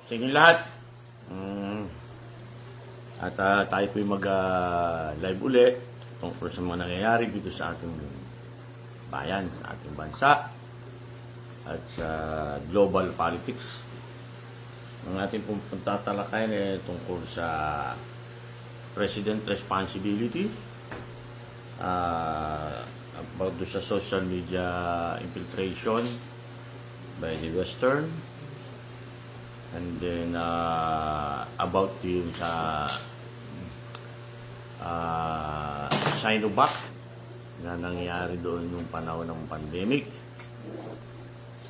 sa inyong lahat. At tayo po'y mag-live uli tungkol sa mga nangyayari dito sa ating bayan, sa ating bansa, at sa global politics. Ang ating pong tatalakayin ay tungkol sa President Responsibility, about sa social media infiltration by the Western, and then about yung sa Sinovac na nangyayari doon yung panahon ng pandemic,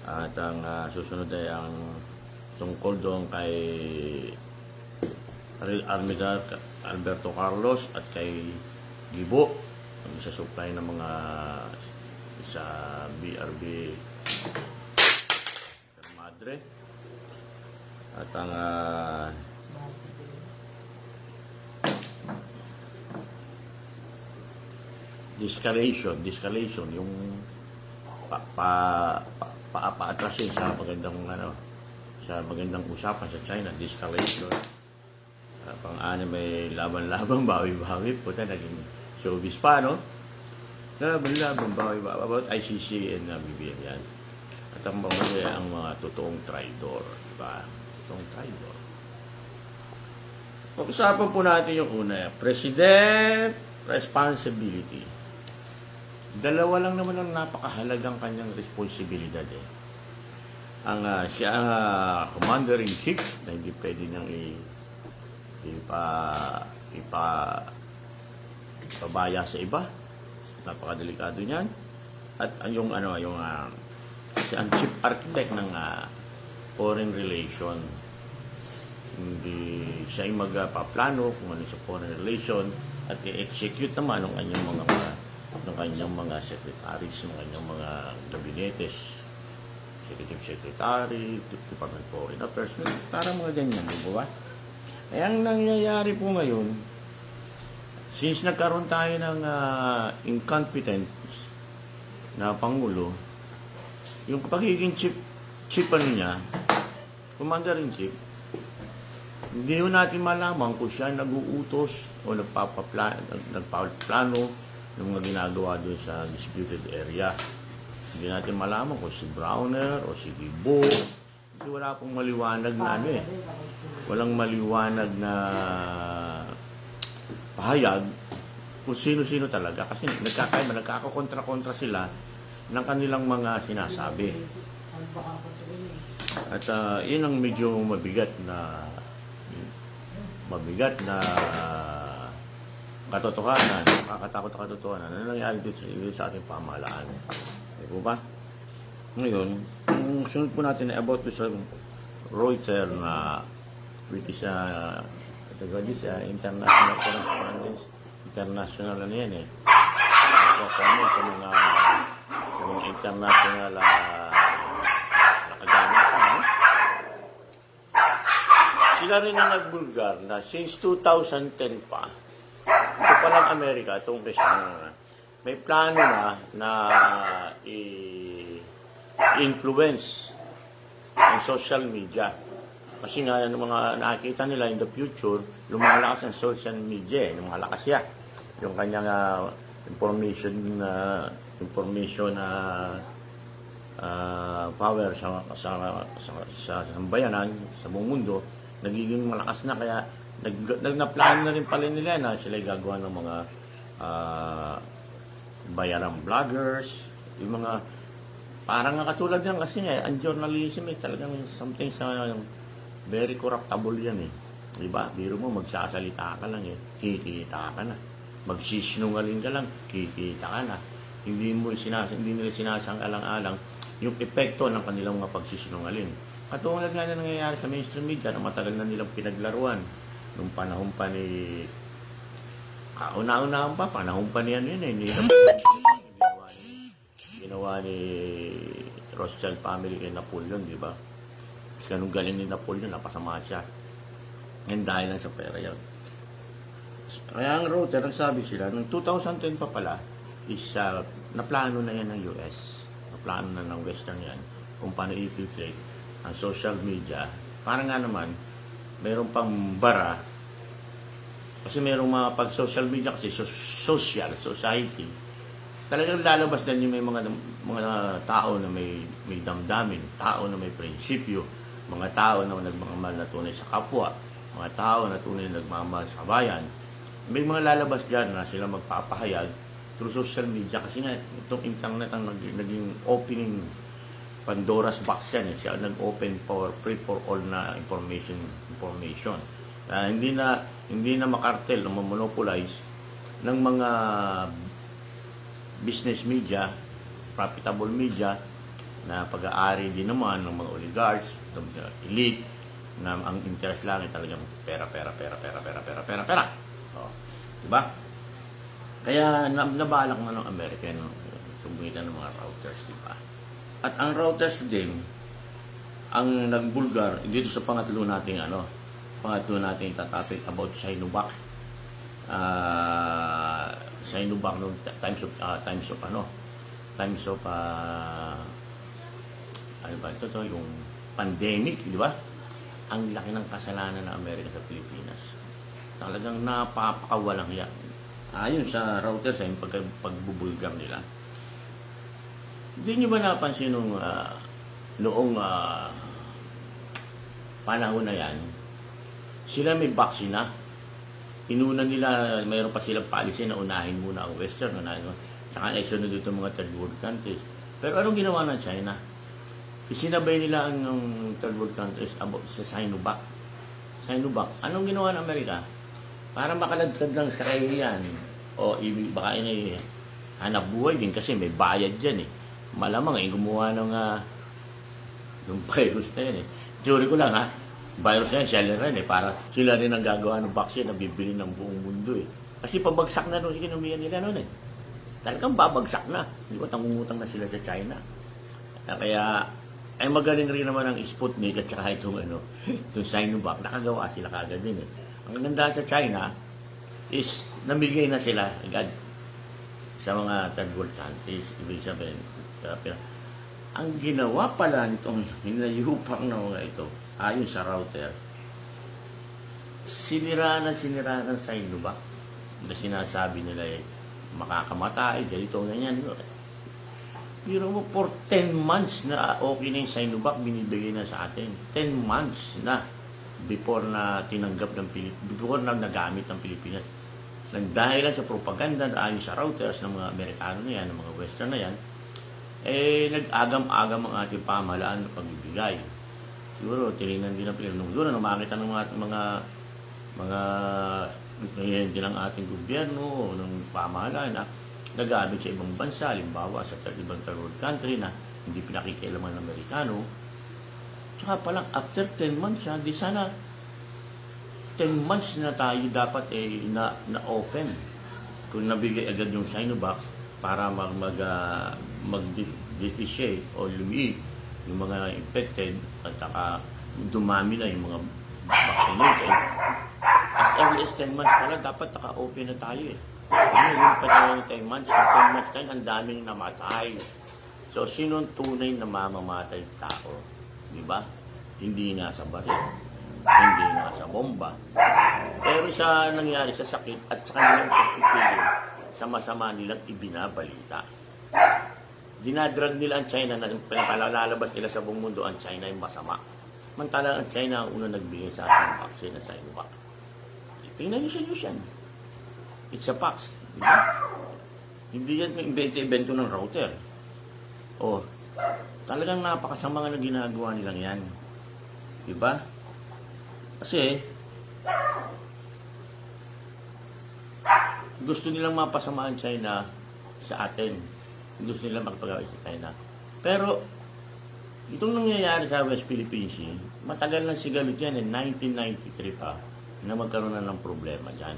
at ang susunod ay ang tungkol doon kay Alberto Carlos at kay Gibo sa supply ng mga sa BRB Madre, at ang de-escalation yung paatrasin sa magandang usapan sa China, de-escalation. Pang-anim may laban-labang, bawi-bawi, puta naging showbiz pa, no? Laban-labang, bawi-bawi about ICC and BBM yan. At ang mga totoong traidor, diba? Totoong traidor. Pag-usapan po natin yung una, President Responsibility. Dalawa lang naman ang napakahalagang kanyang responsibilidad siya ang Commander-in-Chief na hindi pwede niyang ipabaya sa iba. Napakadelikado niyan. At yung ang Chief Architect ng foreign relation. Hindi siya yung magpaplano kung ano sa foreign relation at i-execute naman ng kanyang mga secretaries, ng kanyang mga kabinetes, Executive Secretary, Department of Foreign Affairs, parang mga ganyan, di ba? Eh, ang nangyayari po ngayon, since nagkaroon tayo ng incompetent na Pangulo, yung pagiging chief niya, Commander-in-Chief, hindi ho natin malaman kung siya nag-uutos o nagpaplano ng mga ginagawa doon sa disputed area. Hindi natin malaman kung si Browner o si Gibo, kasi wala pong maliwanag na walang maliwanag na pahayag kung sino-sino talaga, kasi nagkakakontra-kontra sila ng kanilang mga sinasabi. At yun ang medyo mabigat na katotohanan, nakakatakot na katotohanan na nangyari dito sa ating pamahalaan. Di po ba? Ngayon, ang sunod po natin ay about sa Reuters na which is international correspondence, international ano yan comment sa mga international nakaganapan. Sila rin ang nagbulgar na since 2010 pa, ito palang Amerika, itong Quezon, may plano na i-influence ang social media. Kasi nga, ng mga nakikita nila in the future, lumalakas ang social media, lumalakas siya. Yung kanyang information power sa sambayanan, sa buong mundo, nagiging malakas na, kaya nagna-plan na rin pala nila na sila gagawa ng mga bayarang vloggers, yung mga parang katulad yan, kasi ang journalism talagang something sa very corruptible yan diba? Biro mo, magsasalita ka lang kikita ka na. Magsisinungaling ka lang, kikita ka na. Hindi nila sinasang-alang-alang yung epekto ng kanilang mga pagsisinungaling. Katulad nga na nangyayari sa mainstream media na matagal na nilang pinaglaruan nung panahon pa ni kauna-unahan pa, panahon pa niyan ginawa ni Rothschild family kay Napoleon, di ba? Kasi ganun galing ni Napoleon, napasama siya. Ngayon dahil lang sa pera yun. Kaya ang Reuters, nagsabi sila, noong 2010 pa pala, is naplano na yan ng US, naplano na ng Western yan, kung paano i-infiltrate ang social media parang nga naman, mayroon pang bara, kasi mayroong mga pag-social media kasi, social, society, talagang lalabas din yung may mga tao na may damdamin, tao na may prinsipyo, mga tao na nagmamahal na tunay sa kapwa, mga tao na tunay na nagmamahal sa bayan. May mga lalabas dyan na sila magpapahayag through social media kasi nga itong internet ang naging opening Pandora's box yan. Siya nag-open for free for all na information. Hindi na makartel o monopolize ng mga business media, profitable media na pag-aari din naman ng mga oligarchs, ng elite, na ang interest lang ay talagang pera. Oh, diba? Kaya nabalak na ng Amerika yung sumitan ng mga routers, diba? At ang routers din, ang nagbulgar, dito sa pangatlo nating topic about Sinovac. Sinovac no times of ano ba ito yung pandemic, di ba? Ang laki ng kasalanan ng Amerika sa Pilipinas. Talagang napapakawalang yan. Ayon sa routers ay pagbubulgar nila. Hindi nyo ba napansin noong panahon na yan, sila may vaccine na. Inuna nila, mayroon pa silang policy na unahin muna ang Western, saka isunod dito mga third world countries. Pero anong ginawa ng China? Isinabay nila ang third world countries about sa Sinovac. Anong ginawa ng Amerika? Para makaladkad lang sa kahihiyan o baka hanap buhay din kasi may bayad dyan eh. Malamang gumawa ng virus na yan eh. Theory ko lang virus na yan, seller rin eh. Para sila rin ang gagawa ng vaccine na bibili ng buong mundo eh. Kasi pabagsak na doon, ikinumihan nila noon eh. Talagang babagsak na. Di ba, tangungutang na sila sa China. Kaya, ay magaling rin naman ang Sputnik at saka itong Sinovac. Nakagawa sila kagad din eh. Ang ganda sa China is namigay na sila agad sa mga third world countries. Ibig sabihin, ang ginawa pala nitong hinayupang na mga ito, ayon sa router, sinira ng Sinovac na sinasabi nila makakamatay, ganito, ganyan. Pero mo, for 10 months na okay na yung Sinovac, binibigay na sa atin. 10 months na before na tinanggap before na nagamit ng Pilipinas. Nang dahil lang sa propaganda na ayon sa routers ng mga Amerikano na yan, ng mga Western na yan, nag-agam-agam ang ating pamahalaan na pagbibigay. Siguro, tinignan din ang Pilipinas. Siguro, nung makita ng mga kliyente ng ating gobyerno, ng pamahalaan na nagamit sa ibang bansa, halimbawa sa ibang third world country na hindi pinakikialaman ng Amerikano. Tsaka palang, after 10 months, di sana 10 months na tayo dapat na-open kung nabigay agad yung Sinovac para mag-depreciate o lumiit yung mga infected at saka dumami na yung mga vaccinated. As early as 10 months pala, dapat naka-open na tayo eh. Yung pa tayo ng 10 months, 10 months tayo, ang daming namatay. So, sino ang tunay na mamamatay tao? Diba? Hindi nga sa baril, hindi nga sa bomba. Pero sa nangyari sa sakit at sa kanilang pagpipili, sa masama nilang ibinabalita. Dinadrag nila ang China na pinalalabas nila sa buong mundo, ang China ay masama. Mantala ang China ang unang nagbigay sa ating vaccine na Sinovac. Tingnan nyo solution. It's a fact. Diba? Hindi yan invento ng router. Talagang napakasama nga na ginagawa nilang yan. Diba? Kasi, gusto nilang mapasama ang China sa atin. Gusto nilang makapag-away sa China. Pero, itong nangyayari sa West Philippine Sea, matagal na sigalit yan, 1993 pa, na magkaroon na ng problema dyan.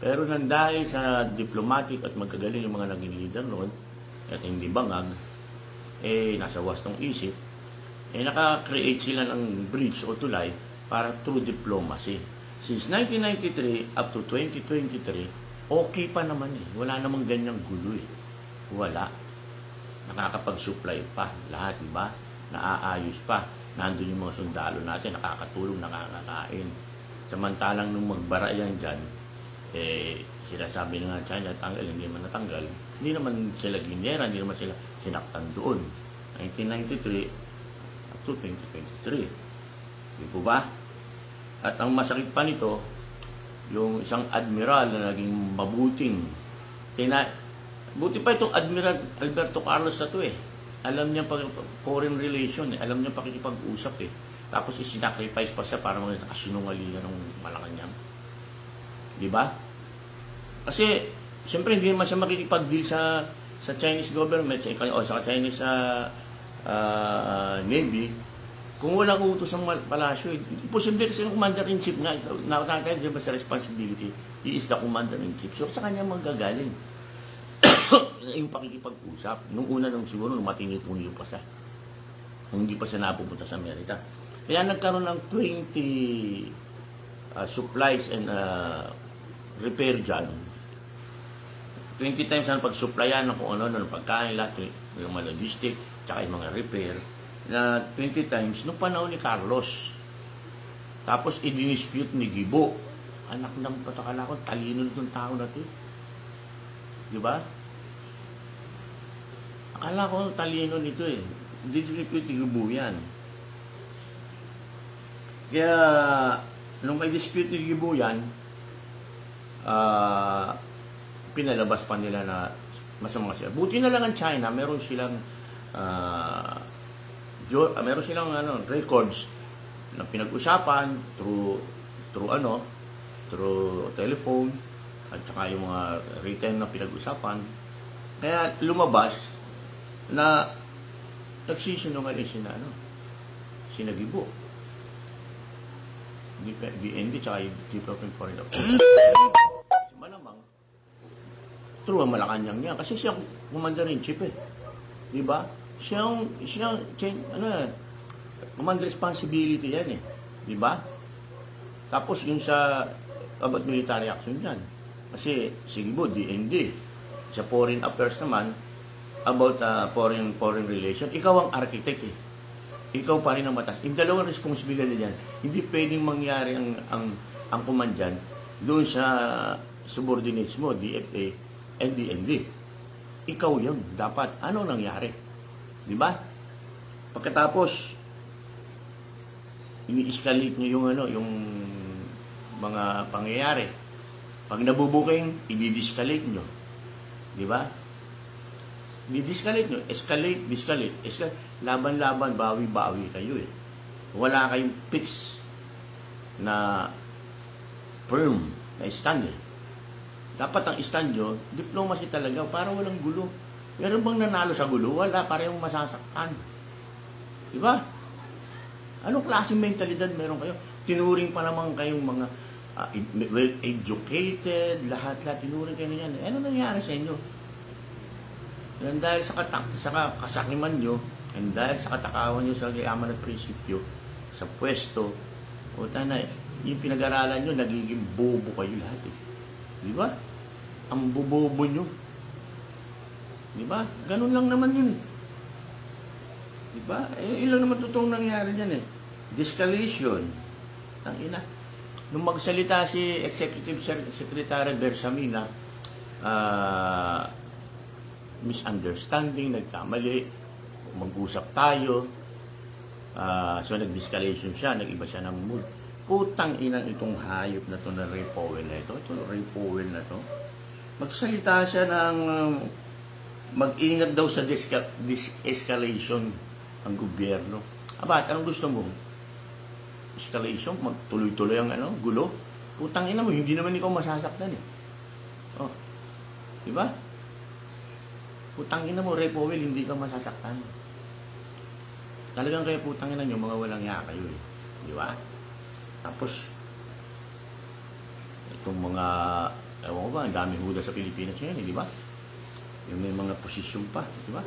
Pero nang dahil sa diplomatic at magkagaling yung mga naging leader noon, at hindi bangag, nasa wastong isip, naka-create sila ng bridge o tulay para through diplomacy. Since 1993 up to 2023, okay pa naman eh. Wala namang ganyang gulo eh. Wala. Nakakapag-supply pa lahat, diba? naaayos pa. Nandun yung mga sundalo natin, nakakatulong, nakakakain. Samantalang nung magbara yan dyan, sinasabi na nga China, tanggal, hindi man natanggal. Hindi naman sila ginera, hindi naman sila sinaktan doon. 1993 up to 2023. Di po ba? At ang masakit pa nito, yung isang admiral na naging mabuting, buti pa itong Admiral Alberto Carlos na to Alam niya pag foreign relation alam niya pakikipag-usap Tapos isinacrifice pa siya para maging kasinungalingan ng Malacanang. Di ba? Kasi, siyempre hindi naman siya makikipag-deal sa Chinese government, o sa Chinese Navy, kung walang utos ng palasyo. Imposible kasi yung commander-in-chief nga, nakakaya diba sa responsibility, he is the commander-in-chief. So, sa kanya manggagaling. Yung pakikipag-usap. Nung una nung siguro, nung matinitungyo pa siya. Nung hindi pa siya napupunta sa Amerika. Kaya nagkaroon ng 20 supplies and repair dyan. 20 times ang pag-supplyan ng kung ano, ng pagkain, lahat, yung mga logistic, tsaka yung mga repair, na 20 times nung panahon ni Carlos. Tapos, i-dispute ni Gibo. Anak ng patakala ko, talino nitong tao na ito. Di ba? Akala ko talino nito Dispute ni Gibo yan. Kaya, nung may dispute ni Gibo yan, pinalabas pa nila na masama sila. Buti na lang ang China, meron silang records na pinag-usapan through telephone at saka yung mga written na pinag-usapan. Kaya lumabas na nagsisinungaling sina Gibo. DND tsaka yung Department of Foreign Affairs. Malamang true ang Malacanang niya kasi siya commander-in-chief di ba? Siya command responsibility yan di ba? Tapos yung sa about military action yan kasi sige po DND sa foreign affairs naman about foreign relation, ikaw ang architect ikaw pa rin ang matas. Yung dalawang responsibilidad yan, hindi pwedeng mangyari ang command dyan doon sa subordinates mo, DFA and DND. Ikaw yun. Dapat, ano nangyari? Di ba? Pagkatapos, ini-escalate nyo yung mga pangyayari. Pag nabubuking, i-de-escalate nyo. Di ba? I-de-escalate nyo. Escalate, de-escalate. Laban-laban, bawi-bawi kayo Wala kayong fix na firm na stand Dapat ang stand nyo, diplomacy talaga, para walang gulo. Meron bang nanalo sa gulo? Wala, parehong masasaktan. Diba? Anong klaseng mentalidad meron kayo? Tinuring pa naman kayong mga well-educated, lahat-lahat, tinuring kayo na yan. Ano nangyari sa inyo? And dahil sa kasakiman nyo, and dahil sa katakawan nyo sa yaman at prinsipyo, sa pwesto, yung pinag-aralan nyo, nagiging bobo kayo lahat Di ba? Ang bobobo nyo. Di ba? Ganun lang naman yun Di ba? Ilang naman totoong nangyari dyan De-escalation. Tangina. Nung magsalita si Executive Secretary Bersamina, misunderstanding, nagkamali, mag-usap tayo, so nag-escalation siya, nag-iba siya ng mood. Putang inang itong hayop na to na Ray Powell na ito Ray Powell na to, magsalita siya ng mag-ingat daw sa escalation ang gobyerno. Abat, anong gusto mo? Escalation? Magtuloy-tuloy ang gulo? Putang ina mo, hindi naman ikaw masasaktan Oh, diba? Putang ina mo, Ray Powell, hindi ka masasaktan. Talagang kaya putang ina nyo, mga walang yaka kayo Di ba? Tapos, itong mga, ewan ko ba, ang daming huda sa Pilipinas ngayon, di ba? Yung may mga posisyon pa, di ba?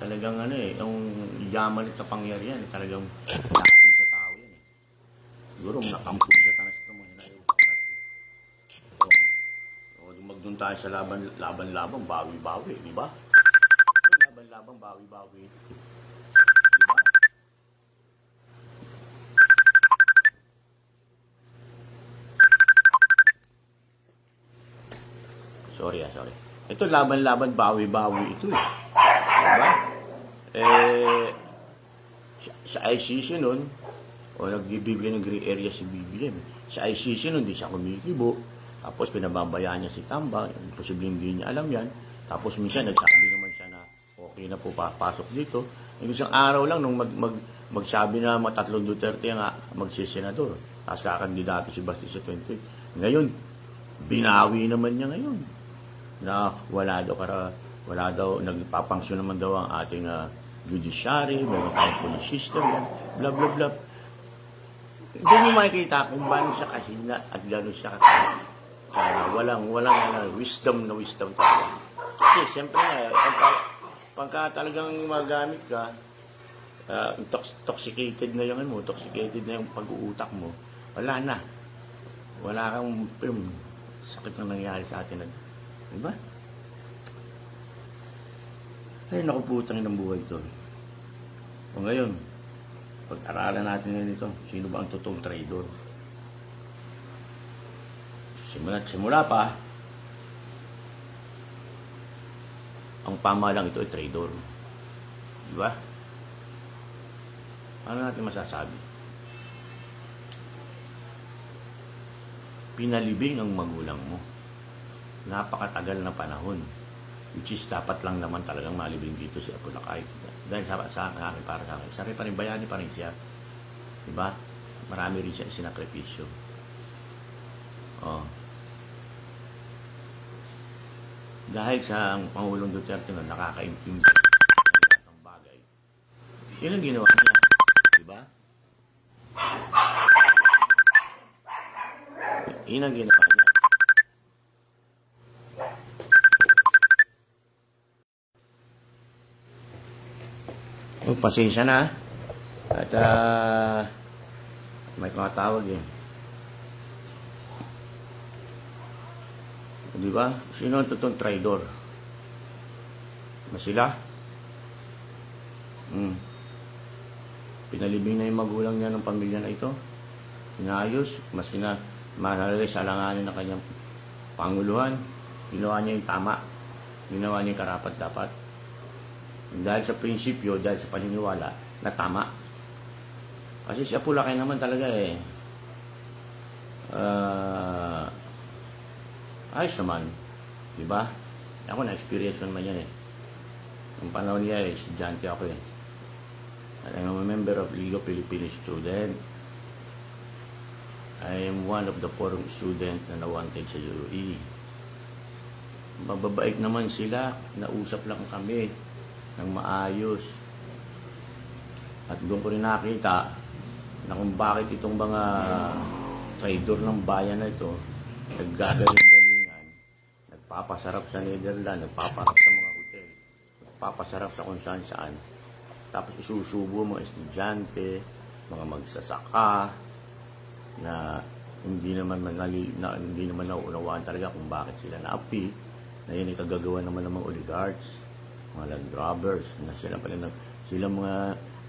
Talagang yung yaman at kapangyarihan, talagang nakasun sa tao yan Siguro, nakampun sa tanas ito mo, magdun tayo sa laban-laban, bawi-bawi, di ba? Laban-laban, bawi-bawi. sorry. Ito, laban-laban, bawi-bawi ito eh. Diba? Sa ICC nun, nagbibigay ng gray area si BBM. Sa ICC nun, di siya kumikibo. Tapos pinababayaan niya si Tamba, posibleng hindi niya alam yan. Tapos minsan, nagsabi naman siya na okay na po papasok dito. Isang araw lang, nung magsabi na tatlong Duterte nga magsisenador. Tapos kakandidato si Basti sa 28. Ngayon, binawi naman niya ngayon. Na wala daw, nagpapangsyon naman daw ang ating judiciary, meron tayong police system, blah, blah, blah. Hindi mo makikita kung paano siya kahina at gano'n siya walang wisdom talaga. Kasi siyempre pagka talagang magamit ka, toxicated na yung pag-uutak mo, wala na. Wala kang sakit na nangyari sa atin. Diba? Ay, naku, putang ng buhay ito. O ngayon, pag-aralan natin ngayon ito, sino ba ang totoong traidor? Simula pa, ang pamahalang ito ay traidor. Diba? Ano natin masasabi? Pinalibing ang magulang mo. Napakatagal na panahon. Which is dapat lang naman talagang malibing dito si Apo Lakay. Dahil sa akin, para sa akin. Sarili pa rin, bayani pa rin siya. Diba? Marami rin siya sinakripisyo. Dahil sa Pangulong Duterte na nakaka-impute ng bagay. Yun ang ginawa niya. Diba? Yun ang ginawa niya. Pasensya na. At may tumatawag eh. Diba? Sino ang totoong traidor? Sila? Pinalibing na yung magulang niya ng pamilya na ito. Inayos. Mas malalay sa alanganin ng kanyang panguluhan. Ginawa niya yung tama. Ginawa niya yung karapat-dapat. Dahil sa prinsipyo, dahil sa paniniwala, na tama. Kasi si Apo Lakay naman talaga eh. Ayos naman. Diba? Ako na-experience naman yan eh. Ang panahon niya eh, estudyante ako eh. I'm a member of League of Filipino Students. I am one of the forum students na nawanted sa UAE. Mababait naman sila. Nausap lang kami ng maayos. At doon ko rin nakita na kung bakit itong mga traidor ng bayan na ito naggagaling-galingan, nagpapasarap sa Netherlands, nagpapasarap sa mga hotel, nagpapasarap sa kung saan-saan, tapos isusubo mga estudyante, mga magsasaka na hindi naman nauunawaan talaga kung bakit sila naapi, na yun ay kagagawa naman ng mga oligarchs, mga land robbers, na sila mga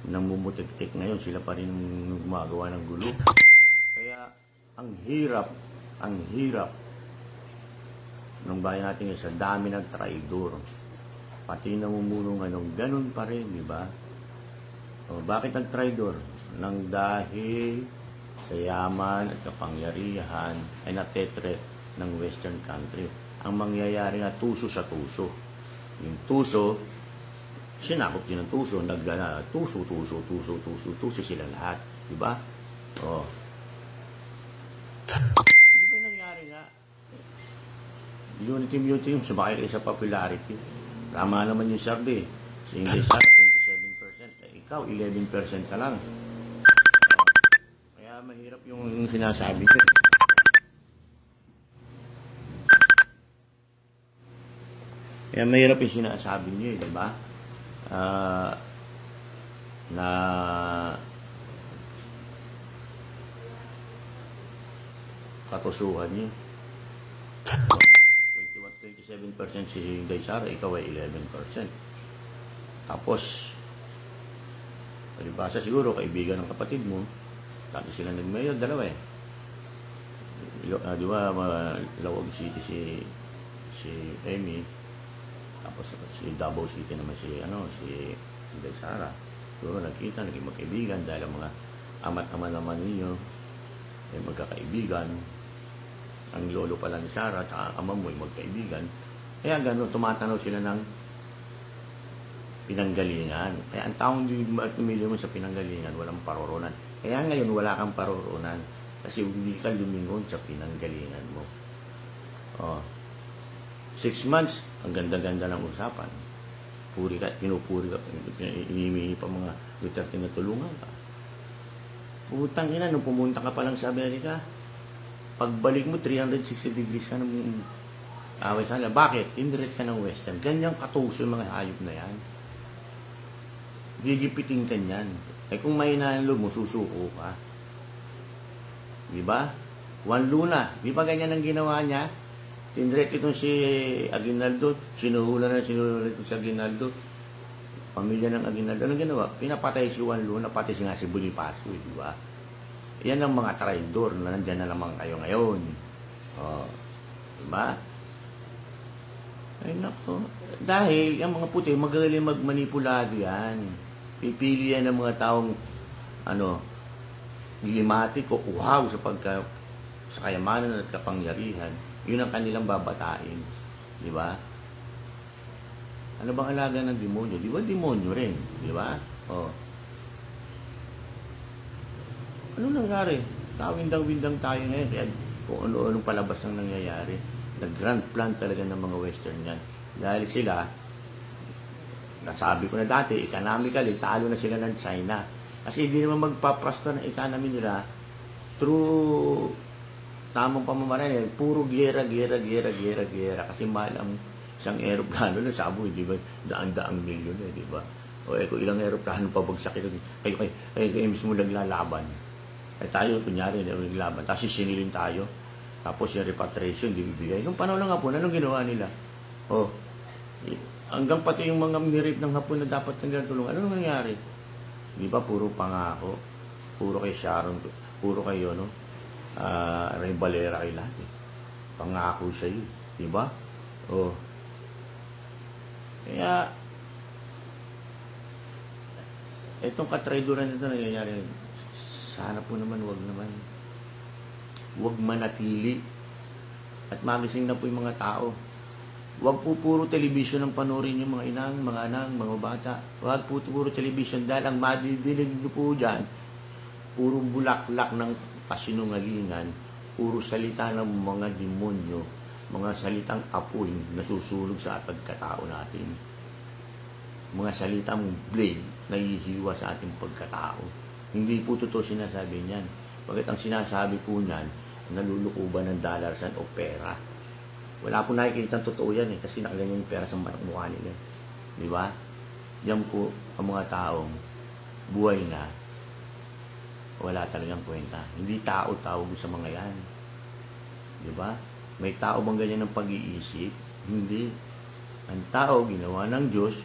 namumutik-tik ngayon, sila pa rin gumagawa ng gulo. Kaya ang hirap ng bayan natin sa dami ng traidor. Pati namumulong ganun pa rin, di ba? Bakit ang traidor? Nang dahil sa yaman at kapangyarihan ay natetret ng Western country. Ang mangyayari nga tuso sa tuso. Yung tuso, sinakop din ng tuso, tuso sila lahat, di ba? Di ba nangyari nga? Unity yung sumakay kayo sa popularity. Tama naman yung survey. Si Inday Sara, 27%. Ikaw, 11% ka lang. Kaya mahirap yung sinasabi ko. Kaya mahirap yung sinasabi niyo, di ba? Na katusuhan niyo. 27% si Inday Sara, ikaw ay 11%. Tapos, palibasa siguro, kaibigan ng kapatid mo, dati sila nag-mayor, dalawa eh. Di ba, Lawag City si si Emmy, tapos si Davao City naman si Inday Sara. Siguro nagkita, naging magkaibigan dahil ang mga ama naman ninyo ay magkakaibigan. Ang lolo pala ni Sara at ama mo ay magkaibigan. Kaya gano'n, tumatanaw sila ng pinanggalingan. Kaya ang taong tumili mo sa pinanggalingan, walang paroronan. Kaya ngayon, wala kang paroronan. Kasi hindi ka lumingon sa pinanggalingan mo. 6 months, ang ganda-ganda ng usapan. Pinupuri ka, inimingi pa mga Duterte na tulungan ka. Putang ina, nung pumunta ka pa lang sa Amerika, pagbalik mo, 360 degrees ka ng away sana. Bakit? Indirect ka ng Western. Ganyang katuso yung mga hayop na yan. Gigipitin ka niyan. Kung may nalo mo, susuko ka. Diba? Juan Luna. Di ba ganyan ang ginawa niya? Tindirect itong si Aguinaldo. Sinuhula itong si Aguinaldo. Pamilya ng Aguinaldo. Anong ginawa? Pinapatay si Juan Luna, pati nga si Bonifacio. Diba? Yan ang mga traidor na nandyan na naman kayo ngayon. Diba? Ay nako. Dahil yung mga puti, magaling magmanipulado yan. Pipili yan ng mga taong limatik o uhaw sa kayamanan at kapangyarihan. Yun ang kanilang babatain. Di ba? Ano bang alaga ng demonyo? Di ba demonyo rin? Di ba? Ano nangyari? Kawindang-windang tayo ngayon. Kaya kung ano-anong palabas ang nangyayari. Nag-grand plan talaga ng mga Western yan. Dahil sila, nasabi ko na dati, economically, talo na sila ng China. Kasi hindi naman magpaprasta ng economy nila through tamang pamamaraan. Puro gera. Kasi mahal ang isang aeroplano na sabo, di ba? Daan-daang milyon di ba? Kung ilang aeroplano pabagsak ito, kayo mismo naglalaban. Tayo, kunyari, naglaban. Tapos sinilin tayo. Tapos yung repatriation, di bibigay. Nung panahon ng Hapon, anong ginawa nila? Hanggang pati yung mga minirip ng Hapon na dapat nang tulungan. Anong nangyari? Di ba, puro pangako. Puro kay Sharon, puro kayo, Ray Valera kay lahat. Pangako sa'yo. Di ba? Kaya, itong katraiduran nito nangyayari, sana po naman, wag manatili at magising na po yung mga tao. Wag po puro television ang panoorin yung mga inang, mga anang, mga bata. Wag po puro television dahil ang madidinig nyo po dyan, puro bulaklak ng kasinungalingan, puro salita ng mga demonyo, mga salitang apoy na susulog sa pagkatao natin. Mga salitang blade na hihiwa sa ating pagkatao. Hindi po totoo sinasabi niyan. Bakit ang sinasabi po niyan, nalulukuban ng dollars o pera. Wala po nakikita ang totoo yan kasi nakaganyan yung pera sa mukha nila. Di ba? Yan po ang mga taong buhay na wala talagang kwenta. Hindi tao tawag sa mga yan. Di ba? May tao bang ganyan ng pag-iisip? Hindi. Ang tao ginawa ng Diyos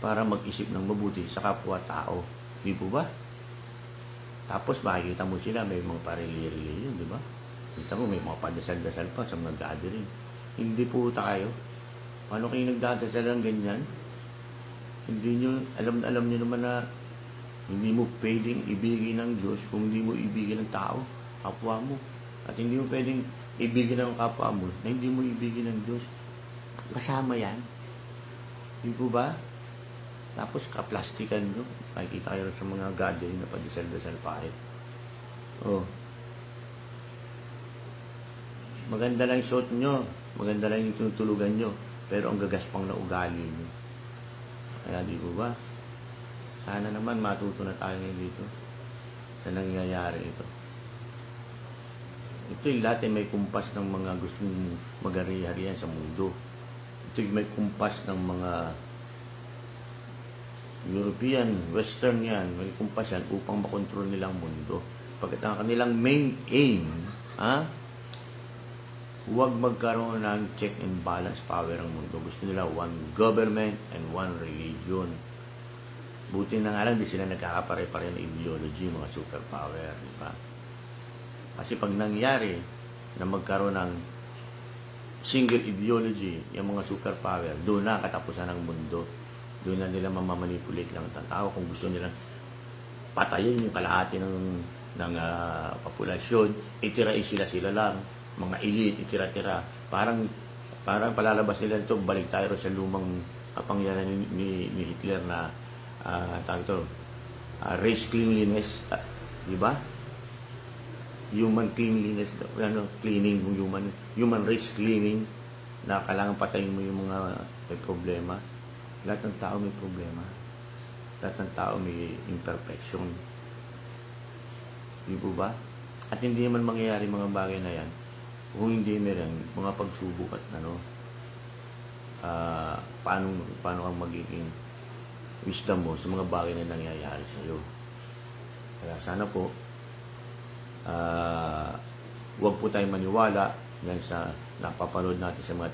para mag-isip ng mabuti sa kapwa-tao. Di po ba? Tapos makikita mo sila, may mga parili-rili yun, di ba? Kita mo, may mga padasal-dasal pa sa mga gathering. Hindi po tayo. Paano kayo nagdadasal ng ganyan? Hindi nyo, alam nyo naman na hindi mo pwedeng ibigin ng Diyos kung hindi mo ibigin ng tao, kapwa mo. At hindi mo pwedeng ibigin ng kapwa mo na hindi mo ibigin ng Diyos. Kasama yan. Hindi po ba? Tapos kaplastikan nyo. Makikita kayo sa mga gathering na padasal-dasal pahit. Maganda lang yung suot nyo. Maganda lang yung tinutulugan nyo. Pero ang gagaspang na ugali nyo. Kaya di po ba? Sana naman matuto na tayo ngayon dito sa nangyayari ito. Ito yung lahat ay may kumpas ng mga gustong mag-ari-harian sa mundo. Ito yung may kumpas ng mga European, Western yan, may kumpas yan upang makontrol nilang mundo. Pagkat ang kanilang main aim, huwag magkaroon ng check and balance power ang mundo. Gusto nila one government and one religion. Buti na nga lang, di sila nagkakapare-pare ng ideology, mga superpower, di ba? Kasi pag nangyari na magkaroon ng single ideology, yung mga superpower, doon na katapusan ng mundo. Doon na nila mamamanipulate lang ang tao kung gusto nilang patayin yung kalahati ng populasyon, itirain sila lang, mga elite, itira-tira. Parang palalabas nila ito, balik tayo sa lumang kapangyarihan ni Hitler na race cleanliness, di ba? Human cleanliness, cleaning, human race cleaning, na kailangan patayin mo yung mga may problema. Lahat ng tao may problema. Lahat ng tao may imperfection. Di ba? At hindi naman mangyayari mga bagay na yan kung hindi meron mga pagsubok at paano kang magiging wisdom mo sa mga bagay na nangyayari sa iyo. Kaya sana po huwag po tayong maniwala yan sa napapanood natin sa mga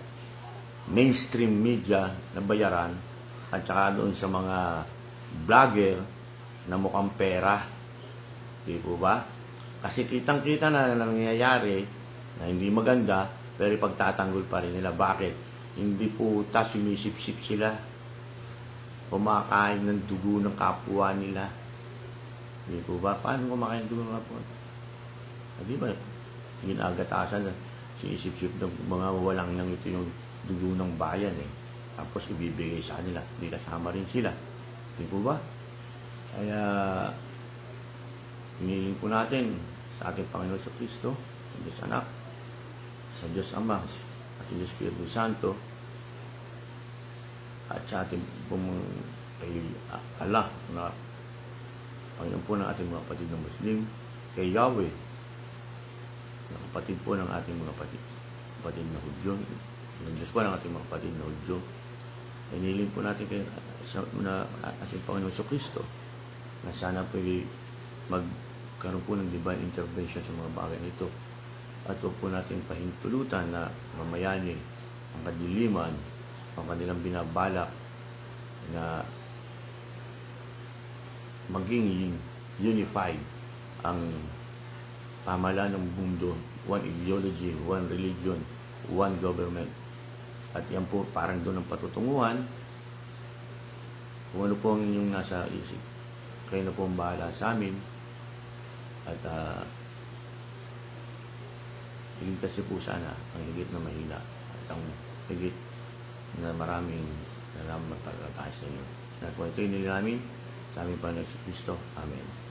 mainstream media na bayaran at saka doon sa mga vlogger na mukhang pera. Di po ba? Kasi kitang-kita na nangyayari na hindi maganda, pero pagtatanggol pa rin nila. Bakit? Hindi po sumisip-sip sila. Kumakain ng dugo ng kapwa nila. Di po ba? Paano kumakain ng dugo ng kapwa? Di ba? Ginagatasan na sinisip-sip ng mga walang nang ito yung dugo ng bayan eh. Tapos ibibigay sa kanila. Di kasama rin sila. Di po ba? Kaya hinihiling po natin sa ating Panginoon sa Kristo, sa Diyos Anak, sa Diyos Ama, at sa Diyos Espiritu Santo, at sa ating kay Allah na Panginoon po ng ating mga kapatid na Muslim, kay Yahweh na kapatid po ng ating mga kapatid na Hudyo, ng Diyos po ng ating mga kapatid na Hudyo. Hinihiling po natin kay ating Panginoon sa Kristo na sana po magkaroon po ng divine intervention sa mga bagay nito at huwag po natin pahintulutan na mamayani ang kadiliman, ang kanilang binabalak na maging unified ang pamahalaan ng mundo, one ideology, one religion, one government. At yan po parang doon ang patutunguhan. Kung ano po ang inyong nasa isip, kayo na po ang bahala sa amin. At iligtas po sana ang higit na mahina at ang higit na maraming nalaman pagkakasa sa inyo. At kung ito'y nila namin, sa aming Panginoon si Kristo. Amen.